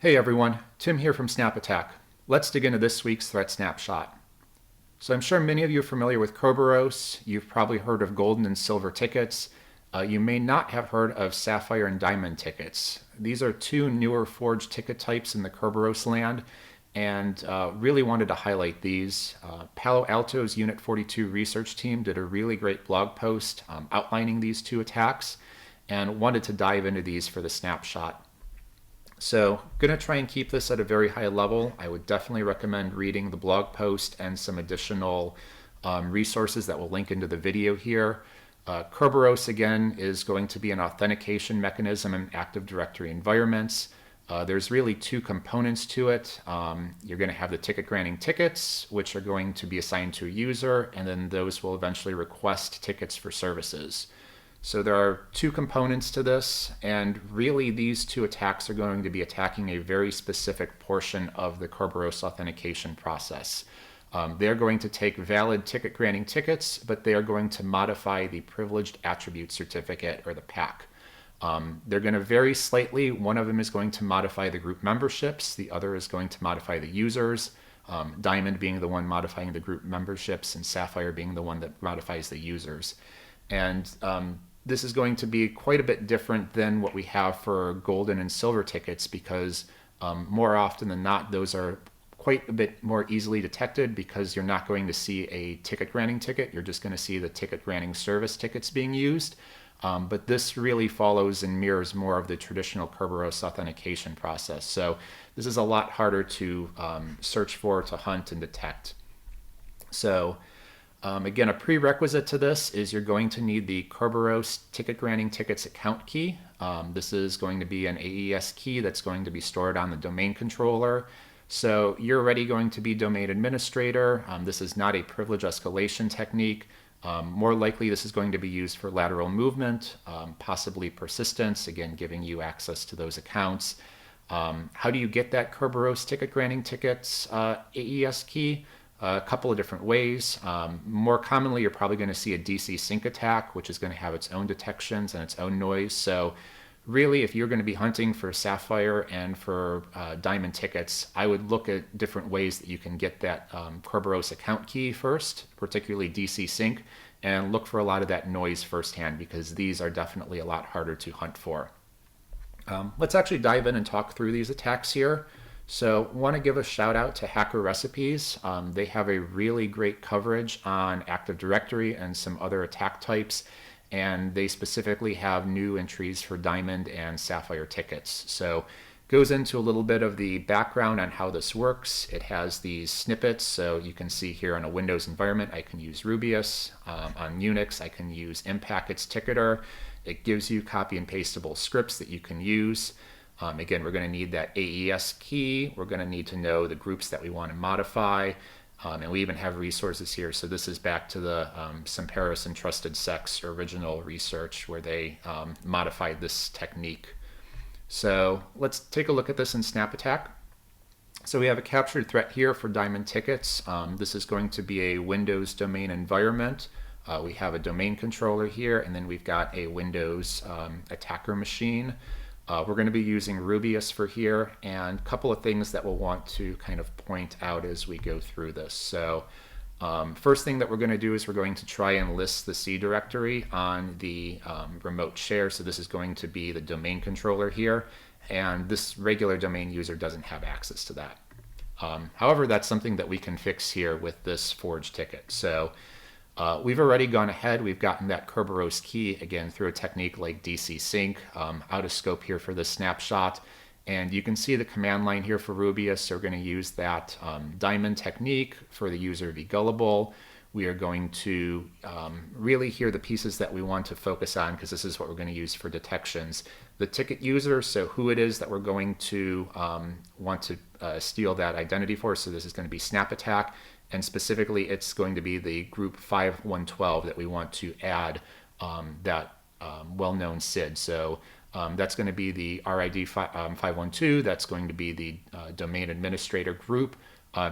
Hey everyone, Tim here from SnapAttack. Let's dig into this week's Threat Snapshot. So I'm sure many of you are familiar with Kerberos. You've probably heard of golden and silver tickets. You may not have heard of sapphire and diamond tickets. These are two newer forged ticket types in the Kerberos land, and really wanted to highlight these. Palo Alto's Unit 42 research team did a really great blog post outlining these two attacks, and wanted to dive into these for the snapshot. So going to try and keep this at a very high level. I would definitely recommend reading the blog post and some additional resources that will link into the video here. Kerberos, again, is going to be an authentication mechanism in Active Directory environments. There's really two components to it. You're going to have the ticket granting tickets, which are going to be assigned to a user, and then those will eventually request tickets for services. So there are two components to this, and really these two attacks are going to be attacking a very specific portion of the Kerberos authentication process. They're going to take valid ticket granting tickets, but they are going to modify the privileged attribute certificate, or the PAC. They're going to vary slightly. One of them is going to modify the group memberships. The other is going to modify the users. Diamond being the one modifying the group memberships, and Sapphire being the one that modifies the users. And this is going to be quite a bit different than what we have for golden and silver tickets, because more often than not, those are quite a bit more easily detected, because you're not going to see a ticket granting ticket. You're just going to see the ticket granting service tickets being used. But this really follows and mirrors more of the traditional Kerberos authentication process. So this is a lot harder to search for, to hunt, and detect. So again, a prerequisite to this is you're going to need the Kerberos ticket granting tickets account key. This is going to be an AES key that's going to be stored on the domain controller. So you're already going to be domain administrator. This is not a privilege escalation technique. More likely this is going to be used for lateral movement, possibly persistence, again giving you access to those accounts. How do you get that Kerberos ticket granting tickets AES key? A couple of different ways. More commonly, you're probably going to see a DC sync attack, which is going to have its own detections and its own noise. So really, if you're going to be hunting for Sapphire and for Diamond tickets, I would look at different ways that you can get that Kerberos account key first, particularly DC sync, and look for a lot of that noise firsthand, because these are definitely a lot harder to hunt for. Let's actually dive in and talk through these attacks here. So want to give a shout out to Hacker Recipes. They have a really great coverage on Active Directory and some other attack types, and they specifically have new entries for Diamond and Sapphire tickets. So goes into a little bit of the background on how this works. It has these snippets, so you can see here on a Windows environment I can use Rubius. On Unix I can use Impackets Ticketer. It gives you copy and pastable scripts that you can use. Again, we're going to need that AES key. We're going to need to know the groups that we want to modify. And we even have resources here. So this is back to the Kerberos and Trusted Sex original research, where they modified this technique. So let's take a look at this in SnapAttack. So we have a captured threat here for Diamond tickets. This is going to be a Windows domain environment. We have a domain controller here, and then we've got a Windows attacker machine. We're going to be using Rubius for here, and a couple of things that we'll want to kind of point out as we go through this. So first thing that we're going to do is we're going to try and list the C directory on the remote share. So this is going to be the domain controller here, and this regular domain user doesn't have access to that. However, that's something that we can fix here with this forged ticket. So we've already gone ahead. We've gotten that Kerberos key, again, through a technique like DC sync, out of scope here for this snapshot. And you can see the command line here for Rubius. So we're going to use that Diamond technique for the user to be gullible. We are going to really hear the pieces that we want to focus on, because this is what we're going to use for detections. The ticket user, so who it is that we're going to want to steal that identity for. So this is going to be SnapAttack. And specifically, it's going to be the group 5112 that we want to add that well-known SID. So that's going to be the RID 512. That's going to be the domain administrator group.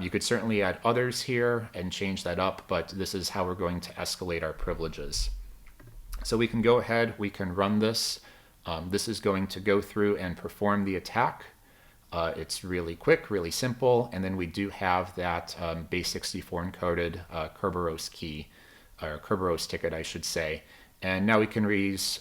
You could certainly add others here and change that up, but this is how we're going to escalate our privileges. So we can go ahead, we can run this. This is going to go through and perform the attack. It's really quick, really simple, and then we do have that base64 encoded Kerberos key, or Kerberos ticket, I should say. And now we can use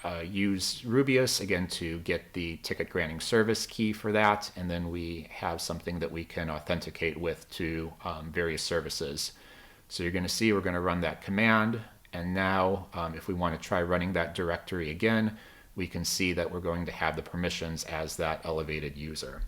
Rubius again to get the ticket granting service key for that, and then we have something that we can authenticate with to various services. So you're going to see we're going to run that command, and now if we want to try running that directory again, we can see that we're going to have the permissions as that elevated user.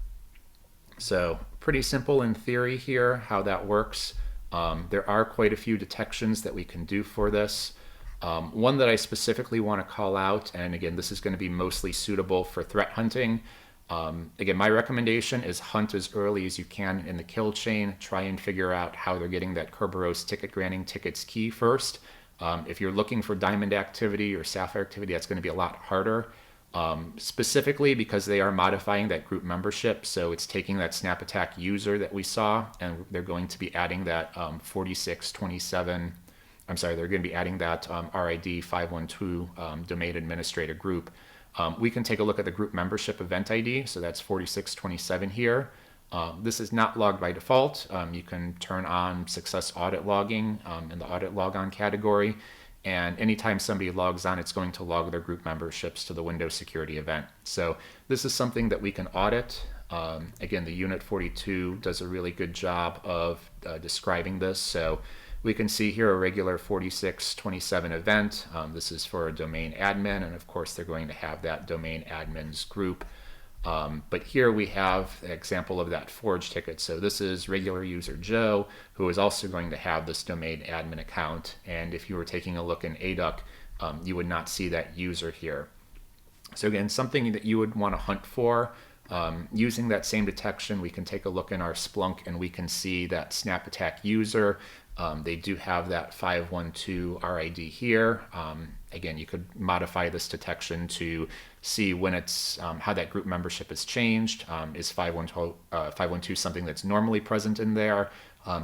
So pretty simple in theory here how that works. There are quite a few detections that we can do for this. One that I specifically want to call out, and again this is going to be mostly suitable for threat hunting. Again, my recommendation is hunt as early as you can in the kill chain. Try and figure out how they're getting that Kerberos ticket granting tickets key first. If you're looking for diamond activity or sapphire activity, that's going to be a lot harder, specifically because they are modifying that group membership. So it's taking that SnapAttack user that we saw, and they're going to be adding that 4627. I'm sorry, they're going to be adding that RID 512 domain administrator group. We can take a look at the group membership event ID. So that's 4627 here. This is not logged by default. You can turn on success audit logging in the audit logon category, and anytime somebody logs on, it's going to log their group memberships to the Windows security event. So this is something that we can audit. Again, the Unit 42 does a really good job of describing this. So we can see here a regular 4627 event. This is for a domain admin, and of course they're going to have that domain admins group. But here we have an example of that forge ticket. So this is regular user Joe, who is also going to have this domain admin account. And if you were taking a look in ADUC, you would not see that user here. So again, something that you would want to hunt for. Using that same detection, we can take a look in our Splunk and we can see that SnapAttack user. They do have that 512 RID here. Again, you could modify this detection to see when it's how that group membership has changed. Is 512 something that's normally present in there?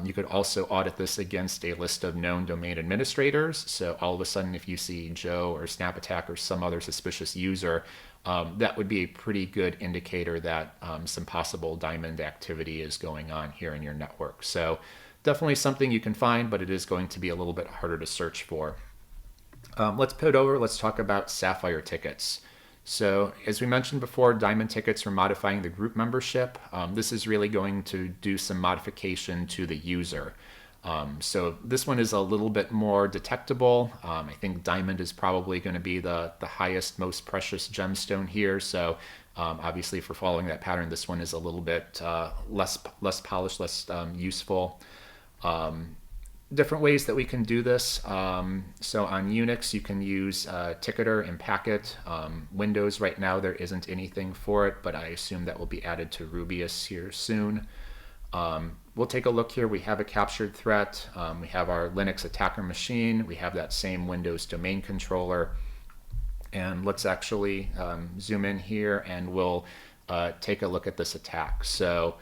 You could also audit this against a list of known domain administrators. So all of a sudden, if you see Joe or SnapAttack or some other suspicious user, that would be a pretty good indicator that some possible diamond activity is going on here in your network. So definitely something you can find, but it is going to be a little bit harder to search for. Let's pivot over. Let's talk about Sapphire tickets. So as we mentioned before, diamond tickets are modifying the group membership. This is really going to do some modification to the user. So this one is a little bit more detectable. I think diamond is probably going to be the highest, most precious gemstone here. So obviously for following that pattern, this one is a little bit less polished, less useful. Different ways that we can do this. So on Unix, you can use Ticketer and Packet. Windows right now, there isn't anything for it, but I assume that will be added to Rubius here soon. We'll take a look here. We have a captured threat. We have our Linux attacker machine. We have that same Windows domain controller. And let's actually zoom in here and we'll take a look at this attack. So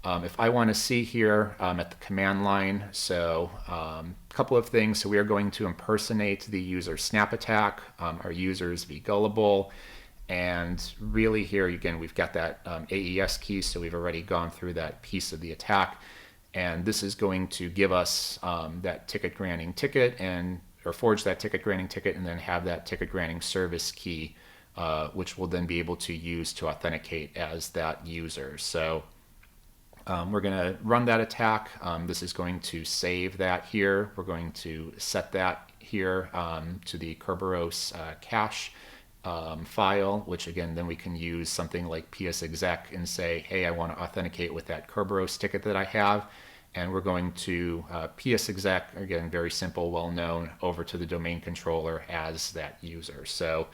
if I want to see here at the command line, so a couple of things. So we are going to impersonate the user SnapAttack. Our user is vGullible. And really here, again, we've got that AES key, so we've already gone through that piece of the attack. And this is going to give us that ticket granting ticket or forge that ticket granting ticket and then have that ticket granting service key, which we'll then be able to use to authenticate as that user. So we're going to run that attack. This is going to save that here. We're going to set that here to the Kerberos cache file, which again, then we can use something like psexec and say, hey, I want to authenticate with that Kerberos ticket that I have. And we're going to psexec, again, very simple, well-known, over to the domain controller as that user. So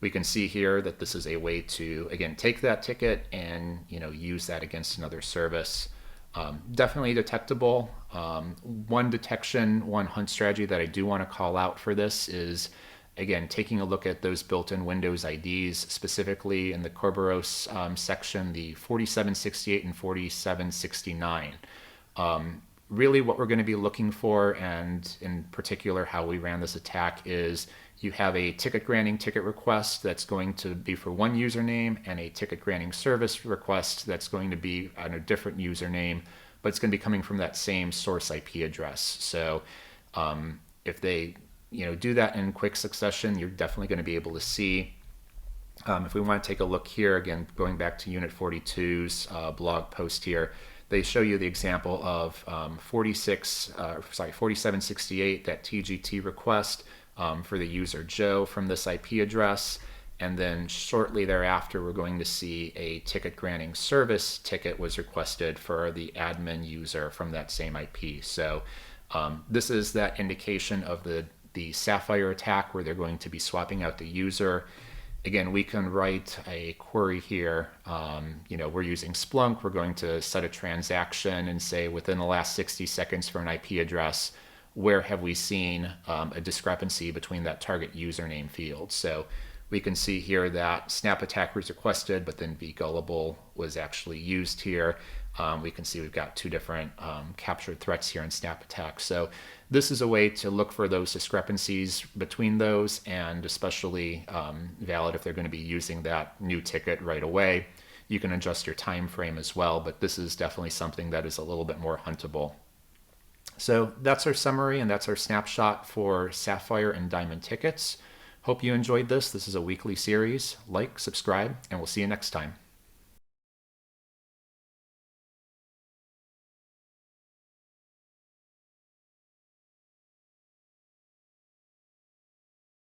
we can see here that this is a way to, again, take that ticket and use that against another service. Definitely detectable. One detection, one hunt strategy that I do want to call out for this is, again, taking a look at those built-in Windows IDs, specifically in the Kerberos section, the 4768 and 4769. really what we're going to be looking for, and in particular how we ran this attack, is you have a ticket granting ticket request that's going to be for one username and a ticket granting service request that's going to be on a different username, but it's going to be coming from that same source IP address. So if they do that in quick succession, you're definitely going to be able to see. If we want to take a look here, again, going back to Unit 42's blog post here, they show you the example of 4768, that TGT request for the user Joe from this IP address. And then shortly thereafter, we're going to see a ticket granting service ticket was requested for the admin user from that same IP. So this is that indication of the Sapphire attack, where they're going to be swapping out the user. Again, we can write a query here. We're using Splunk. We're going to set a transaction and say within the last 60 seconds for an IP address, where have we seen a discrepancy between that target username field. So we can see here that SnapAttack was requested, but then vGullible was actually used here. We can see we've got two different captured threats here in SnapAttack. So this is a way to look for those discrepancies between those, and especially valid if they're going to be using that new ticket right away. You can adjust your time frame as well, but this is definitely something that is a little bit more huntable. So that's our summary, and that's our snapshot for Sapphire and Diamond tickets. Hope you enjoyed this. This is a weekly series. Like, subscribe, and we'll see you next time.